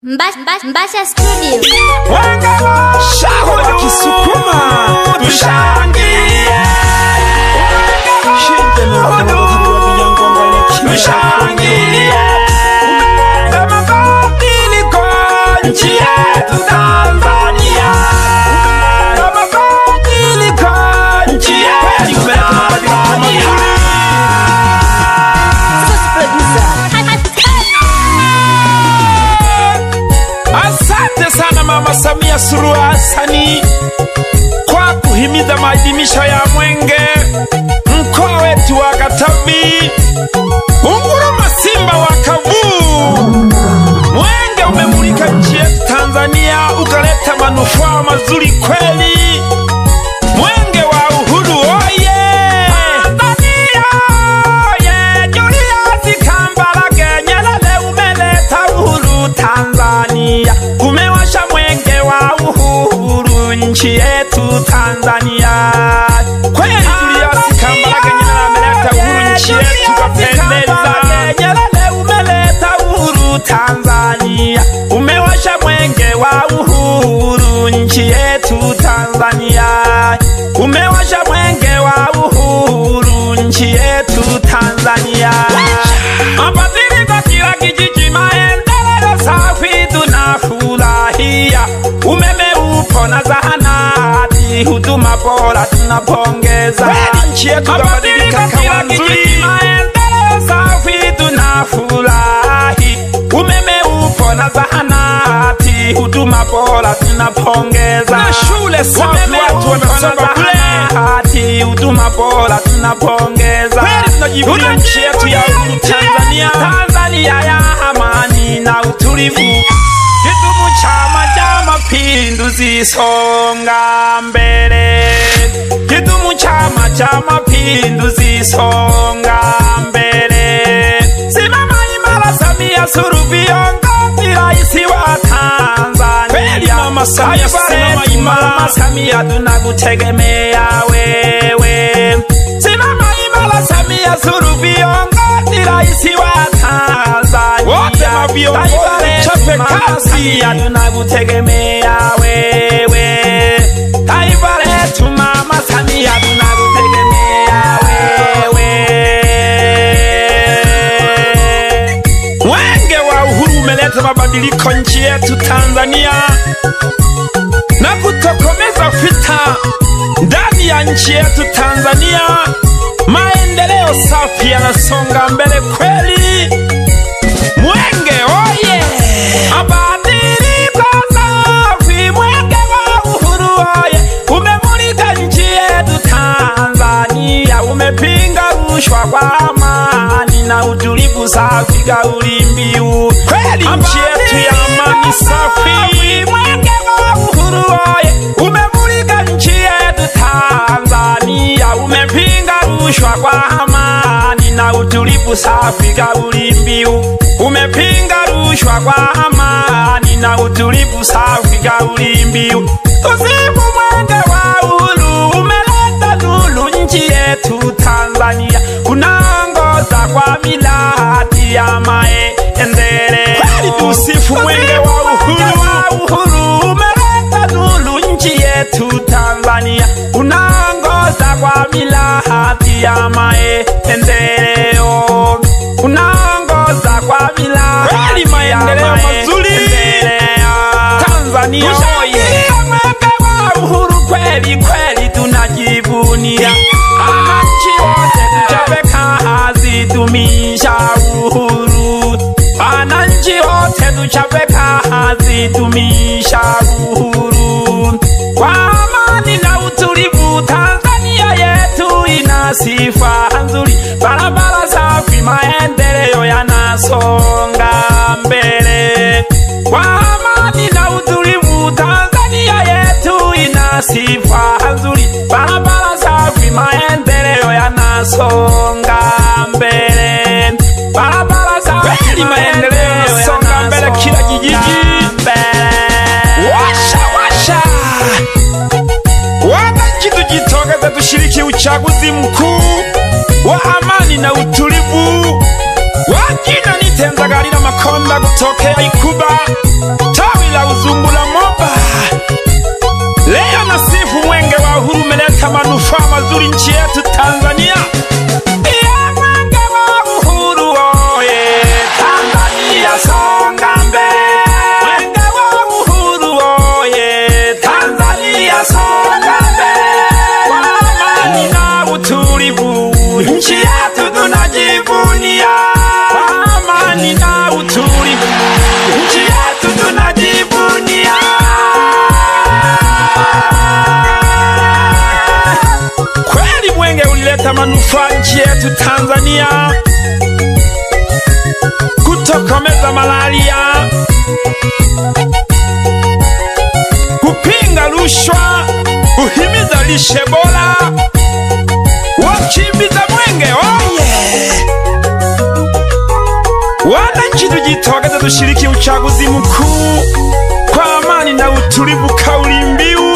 Mbasha Studio. Shaho wa Kisukuma tushangilie. Shinde na tushangilie. Kama badiliko nchi yetu Tanzania. Kama badiliko nchi yetu Tanzania. Asante sana Mama Samia Suluhu Hassan kwa kuhimiza maadhimisho ya Mwenge mkoa wetu wa Katavi. Unguruma Simba wa Kavu. Mwenge umemulika nchi yetu Tanzania, ukaleta manufaa mazuri kweli. Mwenge wa uhuru oye! Tanzania oye! Julius Kambarage Nyerere umeleta uhuru Tanzania. Umewasha mwenge wa uhuru nchi yetu Tanzania. Kweli Julius Kambarage Nyerere ameleta uhuru nchi yetu kapendeza. Nyerere umeleta uhuru Tanzania. Umewasha mwenge wa uhuru nchi yetu Tanzania. Umewasha mwenge wa uhuru nchi yetu Tanzania. Mabadiliko kila kijiji, maendeleo safi tunafurahia. Umeme upo na zahanati, huduma bora tunapongeza. Nchi yetu kabadilika kama nzuri, maendeleo safi tunafurahi. Umeme upo na zahanati, huduma bora tunapongeza. Na shule safi watu wanasoma kule, huduma bora tunapongeza. Kweli tunajivunia nchi yetu ya uhuru Tanzania. Tanzania ya amani na utulivu. Kidumu Chama cha Mapinduzi, songa mbele. Kidumu Chama cha Mapinduzi, songa mbele. Simama imara Samia Suluhu, viongozi rais wa Tanzania. Kweli Mama Samia, simama imara. Mama Samia tunakutegemea wewe. Simama imara Samia Suluhu, viongozi rais wa Tanzania. Wote maviongozi chape kazi, tunakutegemea wewe. Taifa letu Mama Samia tunakutegemea wewe. Mwenge wa uhuru umeleta mabadiliko nchi yetu Tanzania na kutokomeza vita ndani ya nchi yetu Tanzania. Maendeleo safi yanasonga mbele kweli. Mwenge oye! Mabadiliko safi, mwenge wa uhuru oye! Umemulika nchi yetu Tanzania. Umepinga rushwa kwa amani na utulivu safi, kauli mbiu kweli. Nchi yetu ya amani safi, mwenge wa uhuru oye! Umemulika nchi yetu Tanzania. Umepinga rushwa kwa amani na utulivu safi, kauli mbiu. Umepinga rushwa kwa amani na utulivu safi, kauli mbiu. Tusifu mwenge wa uhuru, umeleta nuru nchi yetu Tanzania. Unaongoza kwa miradi ya maendeleo. Kweli tusifu mwenge wa uhuru, umeleta nuru nchi yetu Tanzania. Unaongoza kwa miradi ya maendeleo. Unaongoza kwa miradi maendeleo mazuri Tanzania oye! Mwenge wa uhuru kweli kweli tunajivunia. Wananchi wote tuchape kazi, dumisha uhuru. Wananchi wote tuchape kazi, dumisha uhuru. Kwa amani na utulivu Tanzania yetu ina sifa nzuri. Barabara safi, maendeleo yanasonga mbele. Kwa amani na utulivu Tanzania yetu ina sifa nzuri. Barabara safi, maendeleo yanasonga mbele. Barabara safi, maendeleo yanasonga mbele kila kijiji. Washa wananchi, tujitokeze tushiriki uchaguzi mkuu wa amani na utulivu. Wajina nitenzagalira Makonda kutokea Ikuba. nchi yetu Tanzania, kutokomeza malaria, kupinga rushwa, kuhimiza lishe bora, wakimbiza mwenge. Wananchi tujitokeze tushiriki uchaguzi mkuu kwa amani na utulivu, kauli mbiu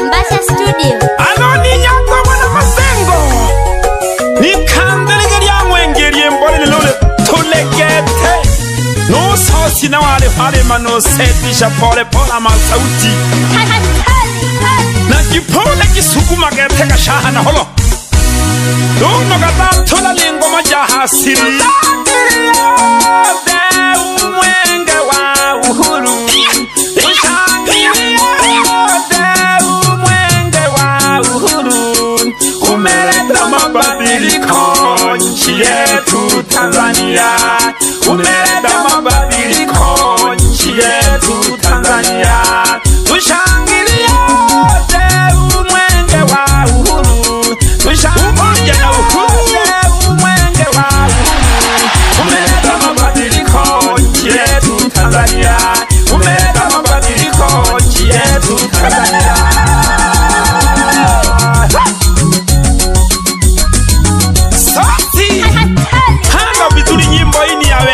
Mbasha Studio. Anoni Nyango mwana Masengo nikandelige lya mwengelie mbole lole tulegete nusosi na wale manosetisha pole pola masauti na kipole kisukuma gete gashaha na holo Dungo gata tola lingoma jahasiri mwenge wa uhuru umeleta mabadiliko nchi yetu Tanzania, umeleta mabadiliko nchi yetu Tanzania, tushangilie mwenge wa uhuru, tushangilie na uhuru, mwenge wa uhuru, umeleta mabadiliko nchi yetu Tanzania, umeleta mabadiliko nchi yetu Tanzania.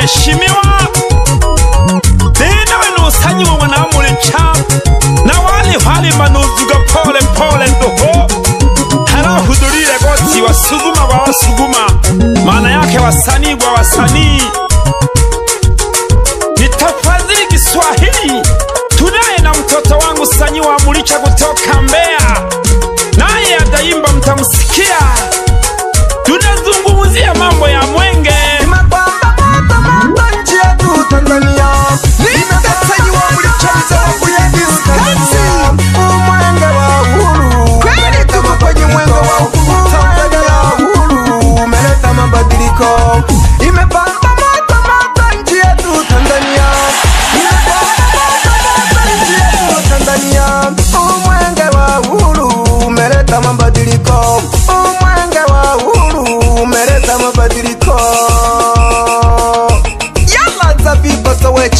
Heshimiwa Dena wenu usanyiwa wanamulicha na wale manuzuga pole pole ndoho harahudurire goti wasuguma wa wasuguma, maana yake wasanii wa wasanii. Nitafadhili Kiswahili, tunaye na mtoto wangu Sanyiwa Mulicha kutoka Mbeya, naye ataimba, mtamsikia. Tunazungumzia mambo ya mwenge Tanzania. Sanyiwa Mulicha mzangu ya Tanzania. Mwenge wa uhuru, kweli tuko kwenye mwenge wa uhuru. Tanzania uhuru umeleta mabadiliko, imepamba moto nchi yetu Tanzania, imepamba moto nchi yetu Tanzania. Mwenge wa uhuru umeleta mabadiliko, mwenge wa uhuru umeleta mabadiliko.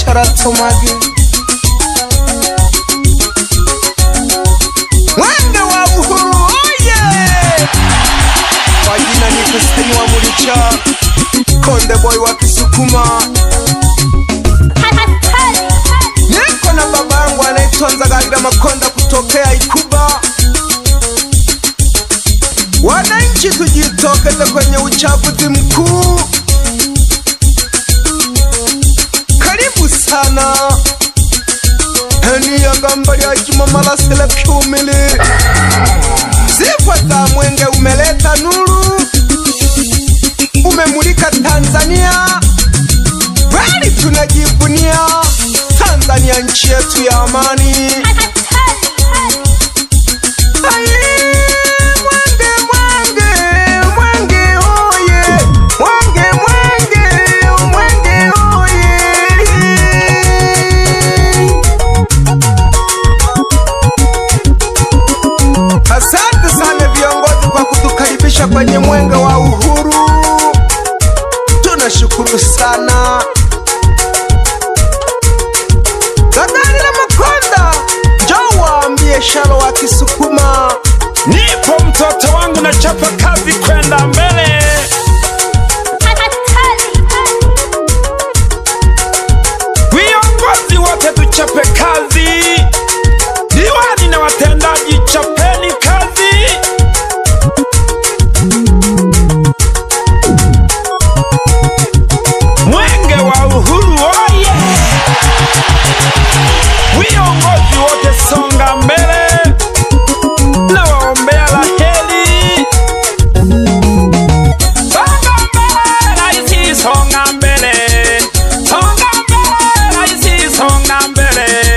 Charatomagi mwenge wa uhuru, kwa jina ni Sanyiwa Mulicha, konde boy wa Kisukuma. Niko na babangu anaitwa Nzagalira Makonda kutokea Ikuba. Wananchi tujitokeze kwenye uchaguzi mkuu sana. Heni ya gamba ya Jumamala sele kiumili, sifa za mwenge umeleta nuru, umemulika Tanzania, bali tunajivunia Tanzania nchi yetu ya amani. Kwenye mwenge wa uhuru tunashukuru sana. Nzagalira Makonda, njoo waambie shalo wa Kisukuma, nipo mtoto wangu na chapa kazi kwenda mbele. Viongozi wote tuchape kazi, diwani na watendaji chapeni kazi. Mwenge wa uhuru oye! Viongozi wote songa mbele, na waombea la heri. Songa mbele, raisi songa mbele, songa mbele, raisi songa mbele.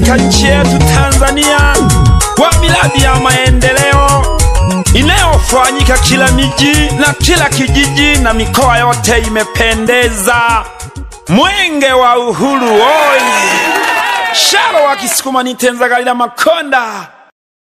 katika nchi yetu Tanzania wa miradi ya maendeleo inayofanyika kila miji na kila kijiji na mikoa yote imependeza. Mwenge wa Uhuru oi! Sharo wa Kisukuma nitenzagalila Makonda.